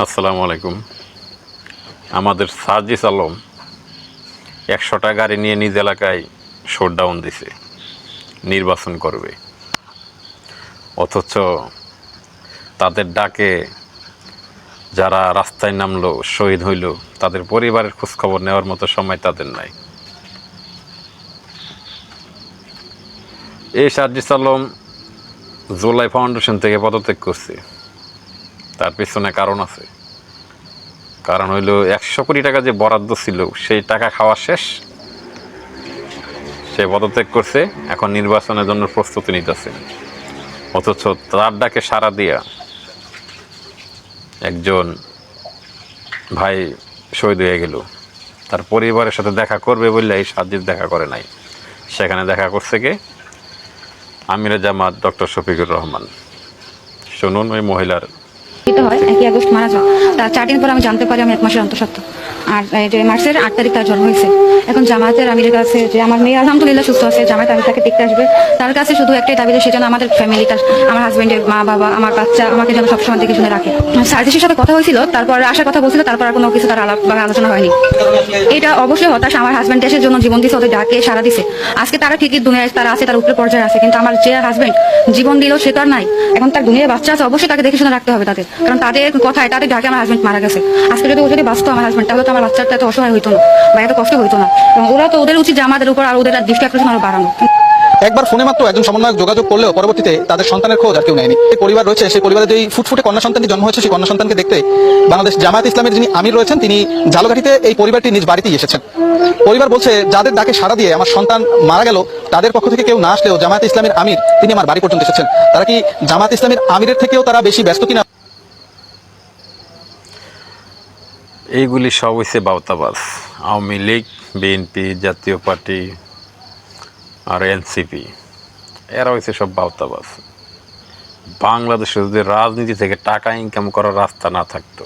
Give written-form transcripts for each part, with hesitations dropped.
আসসালামু আলাইকুম। আমাদের সার্জিস আলম ১০০টা গাড়ি নিয়ে নিজ এলাকায় শোডাউন দিছে, নির্বাচন করবে। অথচ তাদের ডাকে যারা রাস্তায় নামলো, শহীদ হইল, তাদের পরিবারের খোঁজখবর নেওয়ার মতো সময় তাদের নাই। এই সার্জিস আলম জুলাই ফাউন্ডেশন থেকে পদত্যাগ করছে। তার পিছনে কারণ আছে। কারণ হইল ১০০ কোটি টাকা যে বরাদ্দ ছিল সেই টাকা খাওয়া শেষ, সে পদত্যাগ করছে, এখন নির্বাচনের জন্য প্রস্তুতি নিতেছে। অথচ তার ডাকে সাড়া দিয়া একজন ভাই শহীদ হয়ে গেল। তার পরিবারের সাথে দেখা করবে বললে এই সার্জিস দেখা করে নাই। সেখানে দেখা করছে কে? আমিরে জামাত ডক্টর শফিকুর রহমান। শুনুন ওই মহিলার। হয় 1 আগস্ট মারা যায়, তার 4 দিন পর আমি জানতে পারি আমি 1 মাসের অন্তঃসত্ত্বা। আর যে মার্চের 8 তারিখ তার জন্ম হয়েছে। এখন জামাতের আমিরের কাছে যে আমার মেয়ে আলহামদুলিল্লাহ সুস্থ আছে, জামাত আমি তাকে দেখতে আসবে, তার কাছে শুধু একটাই দাবি যে সে যেন আমাদের ফ্যামিলিটা, আমার হাজবেন্ডের মা বাবা, আমার বাচ্চা, আমাকে যেন সবসময় দেখে শুনে রাখে। সার্জিসের সাথে কথা হয়েছিল, তারপর আসার কথা বলছিল, তারপর আর কোনো কিছু তার আলাপ বা আলোচনা হয়নি। এটা অবশ্যই হতাশ। আমার হাজবেন্ড দেশের জন্য জীবন দিচ্ছে, ওদের ডাকে সারা দিছে। আজকে তারা ঠিকই দুনিয়ায় তারা আছে, তার উপরে পর্যায়ে আছে, কিন্তু আমার যে হাজবেন্ড জীবন দিল সে তো আর নাই। এখন তার দুনিয়ায় বাচ্চা আছে, অবশ্যই তাকে দেখে শুনে রাখতে হবে তাদের, কারণ তাদের কথায় তাদের ডাকে আমার হাজবেন্ড মারা গেছে। আজকে যদি ও যদি বাঁচতো আমার হাজবেন্ড, তাহলে তো আমার বাচ্চাটা এত অসহায় হইতো না বা এত কষ্ট হইতো না। এবং ওরা তো ওদের উচিত যে আমাদের উপর আর ওদের দৃষ্টি আকর্ষণ আরো বাড়ানো। একবার ফোনে মাত্র একজন সমন্বয়ক যোগাযোগ করলেও পরবর্তীতে তাদের সন্তানের খোঁজ আর কেউ নেয়নি। এই পরিবার রয়েছে, সেই পরিবারে যেই ফুটফুটে কন্যা সন্তানটি জন্ম হয়েছে, সেই কন্যা সন্তানকে দেখতে বাংলাদেশ জামায়াত ইসলামের যিনি আমির রয়েছেন, তিনি ঝালকাঠিতে এই পরিবারটি নিজ বাড়িতেই এসেছেন। পরিবার বলছে, যাদের ডাকে সাড়া দিয়ে আমার সন্তান মারা গেল, তাদের পক্ষ থেকে কেউ না আসলেও জামায়াত ইসলামের আমির তিনি আমার বাড়ি পর্যন্ত এসেছেন। তারা কি জামায়াত ইসলামের আমিরের থেকেও তারা বেশি ব্যস্ত কিনা? এইগুলি সব হয়েছে বাউতাবাজ। আওয়ামী লীগ, বিএনপি, জাতীয় পার্টি আর এনসিপি, এরা হয়েছে সব বাউতাবাজ। বাংলাদেশে যদি রাজনীতি থেকে টাকা ইনকাম করার রাস্তা না থাকতো,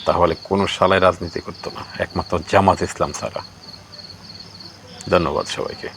তাহলে কোনো সালে রাজনীতি করতো না, একমাত্র জামাত ইসলাম ছাড়া। ধন্যবাদ সবাইকে।